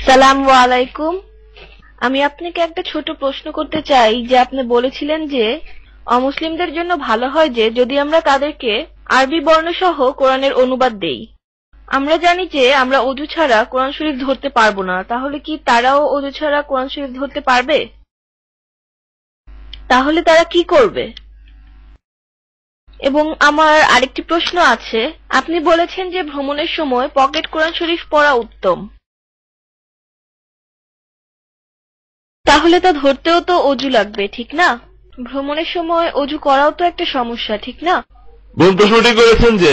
সালামু আলাইকুম। আমি আপনাকে একটা ছোট প্রশ্ন করতে চাই যে আপনি বলেছিলেন যে অমুসলিমদের জন্য ভালো হয় যে যদি আমরা তাদেরকে আরবি বর্ণ সহ কোরআনের অনুবাদ দেই। আমরা জানি যে আমরা অজু ছাড়া কোরআন শরীফ ধরতে পারবো না, তাহলে কি তারাও অজু ছাড়া কোরআন শরীফ ধরতে পারবে? তাহলে তারা কি করবে? এবং আমার আরেকটি প্রশ্ন আছে, আপনি বলেছেন যে ভ্রমণের সময় পকেট কোরআন শরীফ পড়া উত্তম, তাহলে তা ধরতেও তো অজু লাগবে, ঠিক না? ভ্রমণের সময় অজু করাও তো একটা সমস্যা, ঠিক না? বোন প্রশ্নটি করেছেন যে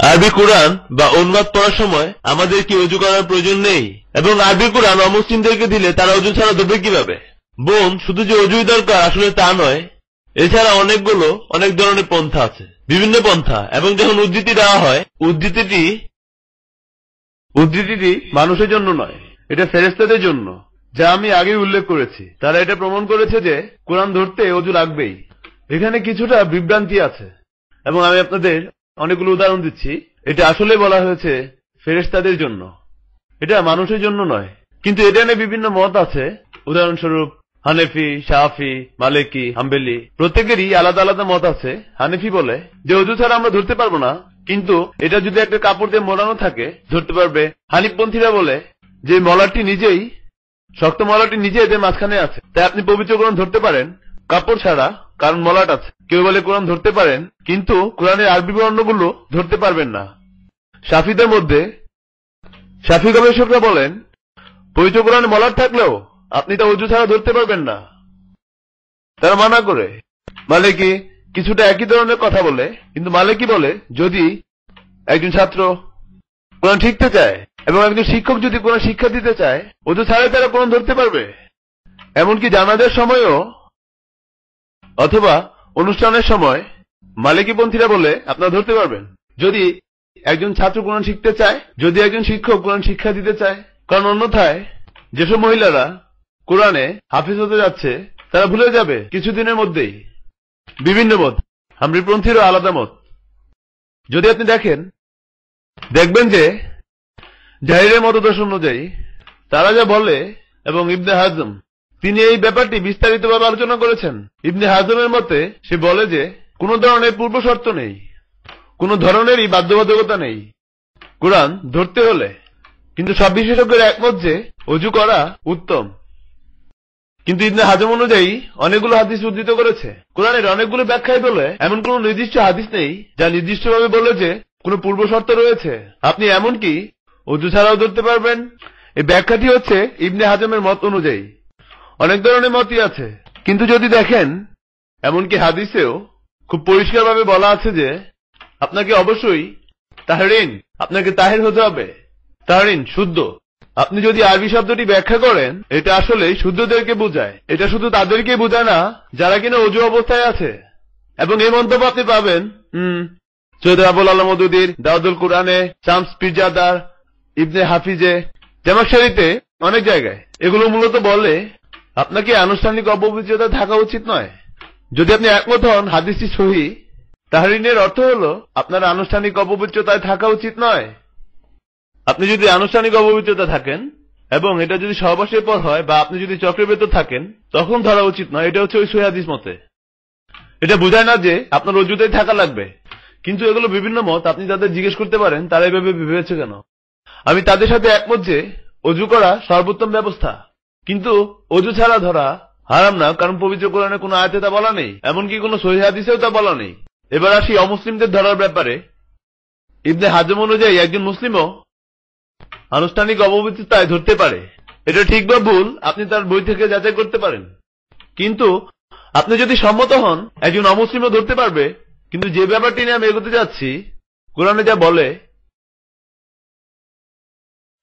আরবি কোরআন বা অনুবাদ পড়ার সময় আমাদের কি অজু করার প্রয়োজন নেই, এবং আরবি কোরআন অমুসলিমদেরকে দিলে তারা অজু ছাড়া ধরবে কিভাবে? বোন, শুধু যে অজুই দরকার আসলে তা নয়, এছাড়া অনেক ধরনের পন্থা আছে, বিভিন্ন পন্থা। এবং যখন উদ্ধৃতি দেওয়া হয়, উদ্ধৃতিটি মানুষের জন্য নয়, এটা ফেরেশতাদের জন্য, যা আমি আগেই উল্লেখ করেছি। তারা এটা প্রমাণ করেছে যে কোরআন ধরতে অজু লাগবেই। এখানে কিছুটা বিভ্রান্তি আছে এবং আমি আপনাদের অনেকগুলো উদাহরণ দিচ্ছি। এটা আসলে বলা হয়েছে ফেরেশতাদের জন্য, এটা মানুষের জন্য নয়। কিন্তু এটা নিয়ে বিভিন্ন মত আছে, উদাহরণস্বরূপ হানেফি, শাফি, মালিকি, হাম্বলি, প্রত্যেকেরই আলাদা আলাদা মত আছে। হানেফি বলে যে অজু ছাড়া আমরা ধরতে পারবো না, কিন্তু এটা যদি একটা কাপড় দিয়ে মোড়ানো থাকে ধরতে পারবে। হানিফপন্থীরা বলে যে মলাটি নিজেই শক্ত, মলাটি নিজে এদের মাঝখানে আছে, তাই আপনি পবিত্র কোরআন ধরতে পারেন কাপড় ছাড়া, কারণ মলাট আছে। কেউ বলে কোরআন ধরতে পারেন, কিন্তু কোরআনের আরবি বর্ণগুলো ধরতে পারবেন না। শাফিদের মধ্যে শাফি গবেষকরা বলেন পবিত্র কোরআনে মলাট থাকলেও আপনি তা অজু ছাড়া ধরতে পারবেন না, তারা মানা করে। মালিকি কিছুটা একই ধরনের কথা বলে, কিন্তু মালিকি বলে যদি একজন ছাত্র কোরআন শিখতে চায় এবং একজন শিক্ষক যদি কোরআন শিক্ষা দিতে চায়, অজু ছাড়াই তারা কোরআন ধরতে পারবে। এমনকি জানাজার সময়ও অথবা অনুষ্ঠানের সময় মালিকিপন্থীরা বলে আপনারা ধরতে পারবেন, যদি একজন ছাত্র কোরআন শিখতে চায়, যদি একজন শিক্ষক কোরআন শিক্ষা দিতে চায়। কারণ অন্যথায় যেসব মহিলারা কোরআনে হাফিজ হতে যাচ্ছে তারা ভুলে যাবে কিছুদিনের মধ্যেই। বিভিন্ন মত, হাম্বলিপন্থীরও আলাদা মত। যদি আপনি দেখবেন যে জাহিরের মতদর্শ অনুযায়ী তারা যা বলে, এবং ইবনে হাজম তিনি এই ব্যাপারটি বিস্তারিতভাবে আলোচনা করেছেন। ইবনে হাজমের মতে সে বলে যে কোন ধরনের পূর্ব শর্ত নেই, কোন ধরনেরই বাধ্যবাধকতা নেই কোরআন ধরতে হলে। কিন্তু সব বিশেষজ্ঞের একমত যে অজু করা উত্তম। কিন্তু ইবনে হাজম অনুযায়ী অনেকগুলো হাদিস উদ্ধৃত করেছে। কোরআনের অনেকগুলো ব্যাখ্যায় বলে এমন কোন নির্দিষ্ট হাদিস নেই যা নির্দিষ্টভাবে বলে যে কোন পূর্ব শর্ত রয়েছে, আপনি এমনকি অজু ছাড়াও ধরতে পারবেন। এই ব্যাখ্যাটি হচ্ছে ইবনে হাজমের মত অনুযায়ী। অনেক ধরনের মতই আছে, কিন্তু যদি দেখেন এমনকি হাদিসেও খুব পরিষ্কারভাবে বলা আছে যে আপনাকে অবশ্যই আপনাকে তাহের হতে হবে। তাহরিন শুদ্ধ। আপনি যদি আরবি শব্দটি ব্যাখ্যা করেন, এটা আসলে শুদ্ধদেরকে বোঝায়। এটা শুধু তাদেরকে বোঝায় না যারা কিনা অজু অবস্থায় আছে। এবং এই মন্তব্য আপনি পাবেন সৈয়দ আবুল আলা মওদুদীর দাওয়াতুল কুরআনে, শামস পিরজাদার, ইবনে হাফিজে, জামাখশরীতে, অনেক জায়গায়। এগুলো মূলত বলে আপনাকে আনুষ্ঠানিক অপবিত্রতা থাকা উচিত নয়। যদি আপনি একমত হন হাদিসটি সহিহ, তাহরিনের অর্থ হলো আপনার আনুষ্ঠানিক অপবিত্রতায় থাকা উচিত নয়। আপনি যদি আনুষ্ঠানিক অপবিত্রতা থাকেন এবং এটা যদি সহবাসের পর হয়, বা আপনি যদি চক্রের ভেতর থাকেন, তখন ধরা উচিত নয়। এটা হচ্ছে ওই সহিহ হাদিস মতে। এটা বোঝায় না যে আপনার অজুতেই থাকা লাগবে, কিন্তু এগুলো বিভিন্ন মত। আপনি তাদের জিজ্ঞেস করতে পারেন তারা এভাবে ভেবেছে কেন। আমি তাদের সাথে একমত যে অজু করা সর্বোত্তম ব্যবস্থা, কিন্তু অজু ছাড়া ধরা হারাম না, কারণ পবিত্র কোরআনে কোনো আয়াতে তা বলা নেই, এমনকি কোনো সহিহ হাদিসেও তা বলা নেই। এবার আসি অমুসলিমদের ধরার ব্যাপারে। ইবনে হাজম অনুযায়ী একজন মুসলিমও আনুষ্ঠানিক অপবিত্রতায় ধরতে পারে। এটা ঠিক বা ভুল আপনি তার বই থেকে যাচাই করতে পারেন। কিন্তু আপনি যদি সম্মত হন একজন অমুসলিমও ধরতে পারবে, কিন্তু যে ব্যাপারটি নিয়ে আমি এগোতে যাচ্ছি, কোরআনে যা বলে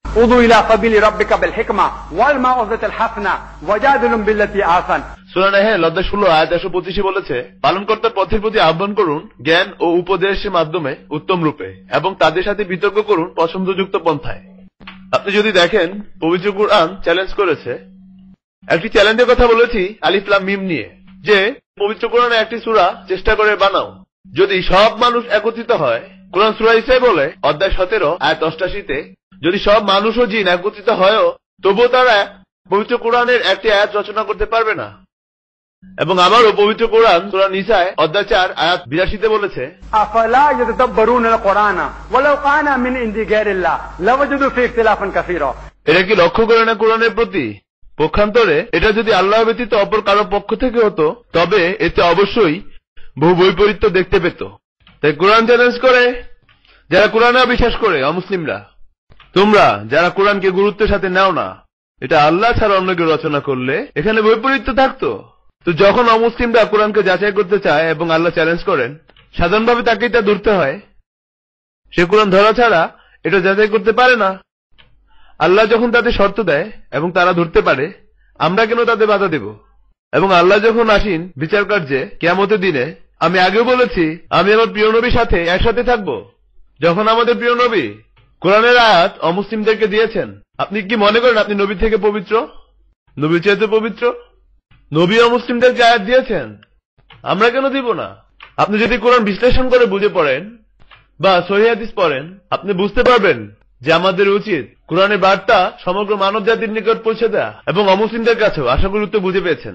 উদু ইলা সাবিলি রাব্বিকা বিল হিকমা ওয়াল মাউযাতিল হাসানা ওয়াজাদিলুম বিল্লাতি আহসান। সূরা নাহল অধ্যায় 16 আয়াত 125 বলেছে, পালনকর্তার পথের প্রতি আহ্বান করুন জ্ঞান ও উপদেশের মাধ্যমে উত্তম রূপে, এবং তাদের সাথে বিতর্ক করুন পছন্দযুক্ত পন্থায়। আপনি যদি দেখেন পবিত্র কুরআন চ্যালেঞ্জ করেছে। একটি চ্যালেঞ্জের কথা বলেছি আলিফ লাম মিম নিয়ে, যে পবিত্র কুরআনে একটি সূরা চেষ্টা করে বানাও। যদি সব মানুষ একত্রিত হয় কোরআন সূরা ইসরায় বলে অধ্যায় 17 আয়াত 88-তে, যদি সব মানুষ ও জিন একত্রিত হয়ও তবুও তারা পবিত্র কোরআনের একটি আয়াত রচনা করতে পারবে না। এবং আবারও পবিত্র কোরআন সূরা নিসায় অধ্যায় 4 আয়াত 82-তে বলেছে, আফালা ইয়াতাদাব্বারুনা আল কুরআনা ওয়ালাউ কানা মিন ইনদি গায়রিল্লাহ লাওয়াজাদু ফি ইখতিলাফান কাসীরা। এরা কি লক্ষ্য করে না কোরআনের প্রতি? পক্ষান্তরে এটা যদি আল্লাহ ব্যতীত অপর কারো পক্ষ থেকে হতো তবে এতে অবশ্যই বহু বৈপরীত্য দেখতে পেত। তাই কোরআন চ্যালেঞ্জ করে যারা কোরআনে অবিশ্বাস করে অমুসলিমরা, তোমরা যারা কোরআনকে গুরুত্বের সাথে নাও না, এটা আল্লাহ ছাড়া অন্য কেউ রচনা করলে এখানে বৈপরীত্য থাকতো। তো যখন অমুসলিমরা কোরআনকে যাচাই করতে চায় এবং আল্লাহ চ্যালেঞ্জ করেন, সাধারণভাবে তাকেই তা ধরতে হয়। সে কোরআন ধরা ছাড়া এটা যাচাই করতে পারে না। আল্লাহ যখন তাদের শর্ত দেয় এবং তারা ধরতে পারে, আমরা কেন তাদের বাধা দেব? এবং আল্লাহ যখন আসেন বিচার কার্যে কিয়ামতের দিনে, আমি আগেও বলেছি আমি আমার প্রিয় নবীর সাথে একসাথে থাকব। যখন আমাদের প্রিয় নবী কোরআনের আয়াত অমুসলিমদেরকে দিয়েছেন, আপনি কি মনে করেন আপনি নবী থেকে পবিত্র? নবীর চাইতে পবিত্র? নবী অমুসলিমদেরকে আয়াত দিয়েছেন, আমরা কেন দিব না? আপনি যদি কোরআন বিশ্লেষণ করে বুঝে পড়েন বা সহিহ হাদিস পড়েন, আপনি বুঝতে পারবেন যে আমাদের উচিত কোরআনের বার্তা সমগ্র মানব জাতির নিকট পৌঁছে দেয়া। এবং অমুসলিমদের কাছেও আশা করি উত্তর বুঝে পেয়েছেন।